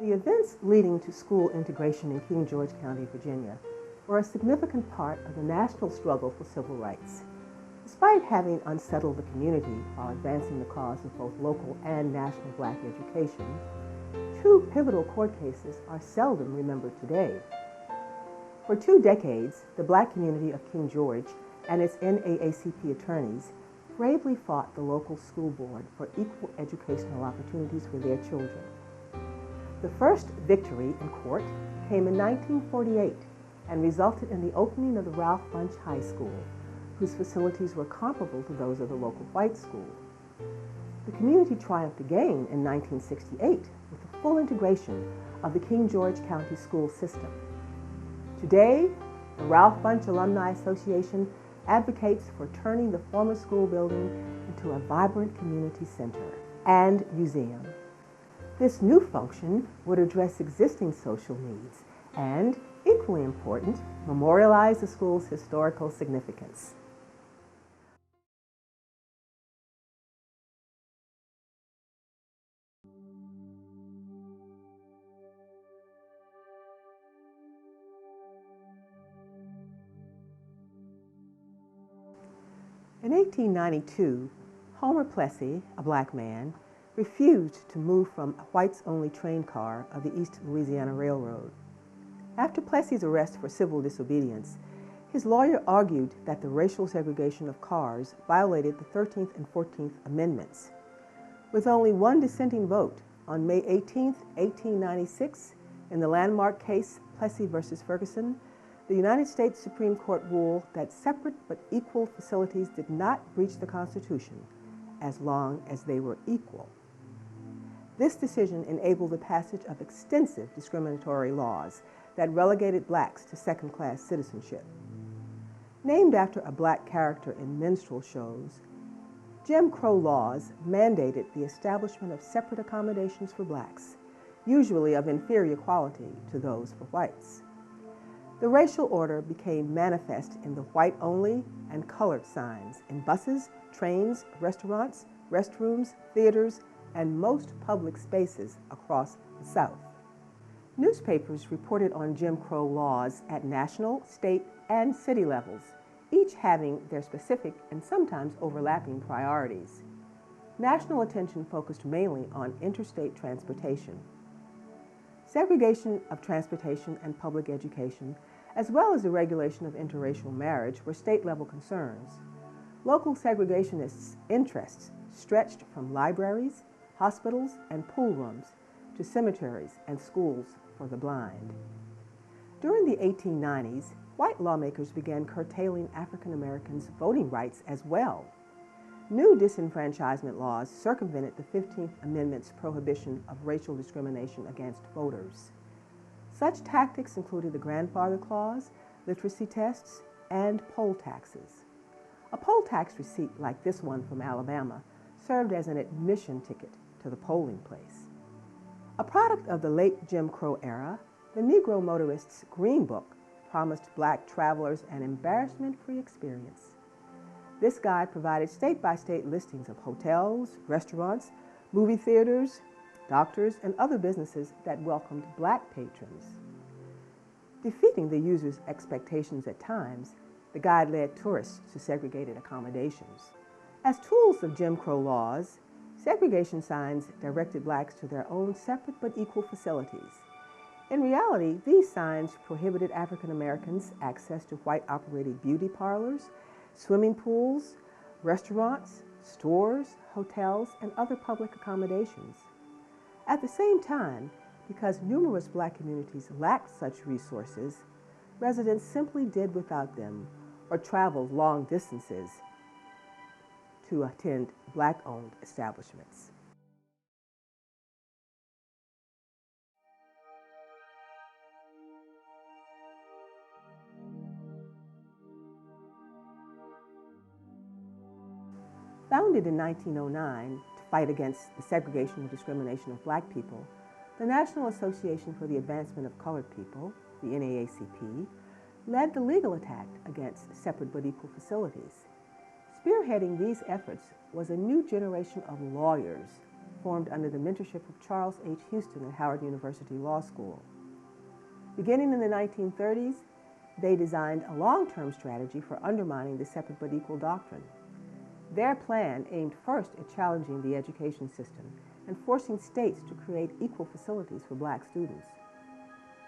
The events leading to school integration in King George County, Virginia, were a significant part of the national struggle for civil rights. Despite having unsettled the community while advancing the cause of both local and national black education, two pivotal court cases are seldom remembered today. For 2 decades, the black community of King George and its NAACP attorneys bravely fought the local school board for equal educational opportunities for their children. The first victory in court came in 1948 and resulted in the opening of the Ralph Bunche High School, whose facilities were comparable to those of the local white school. The community triumphed again in 1968 with the full integration of the King George County school system. Today, the Ralph Bunche Alumni Association advocates for turning the former school building into a vibrant community center and museum. This new function would address existing social needs and, equally important, memorialize the school's historical significance. In 1892, Homer Plessy, a black man, refused to move from a whites-only train car of the East Louisiana Railroad. After Plessy's arrest for civil disobedience, his lawyer argued that the racial segregation of cars violated the 13th and 14th Amendments. With only one dissenting vote, on May 18, 1896, in the landmark case Plessy versus Ferguson, the United States Supreme Court ruled that separate but equal facilities did not breach the Constitution as long as they were equal. This decision enabled the passage of extensive discriminatory laws that relegated blacks to second-class citizenship. Named after a black character in minstrel shows, Jim Crow laws mandated the establishment of separate accommodations for blacks, usually of inferior quality to those for whites. The racial order became manifest in the white-only and colored signs in buses, trains, restaurants, restrooms, theaters, and most public spaces across the South. Newspapers reported on Jim Crow laws at national, state, and city levels, each having their specific and sometimes overlapping priorities. National attention focused mainly on interstate transportation. Segregation of transportation and public education, as well as the regulation of interracial marriage, were state-level concerns. Local segregationists' interests stretched from libraries, hospitals, and pool rooms to cemeteries and schools for the blind. During the 1890s, white lawmakers began curtailing African Americans' voting rights as well. New disenfranchisement laws circumvented the 15th Amendment's prohibition of racial discrimination against voters. Such tactics included the grandfather clause, literacy tests, and poll taxes. A poll tax receipt like this one from Alabama served as an admission ticket to the polling place. A product of the late Jim Crow era, the Negro Motorist's Green Book promised black travelers an embarrassment-free experience. This guide provided state-by-state listings of hotels, restaurants, movie theaters, doctors, and other businesses that welcomed black patrons. Defeating the user's expectations at times, the guide led tourists to segregated accommodations. As tools of Jim Crow laws, segregation signs directed blacks to their own separate but equal facilities. In reality, these signs prohibited African Americans access to white-operated beauty parlors, swimming pools, restaurants, stores, hotels, and other public accommodations. At the same time, because numerous black communities lacked such resources, residents simply did without them or traveled long distances to attend black-owned establishments. Founded in 1909 to fight against the segregation and discrimination of black people, the National Association for the Advancement of Colored People, the NAACP, led the legal attack against separate but equal facilities. Spearheading these efforts was a new generation of lawyers formed under the mentorship of Charles H. Houston at Howard University Law School. Beginning in the 1930s, they designed a long-term strategy for undermining the separate but equal doctrine. Their plan aimed first at challenging the education system and forcing states to create equal facilities for black students.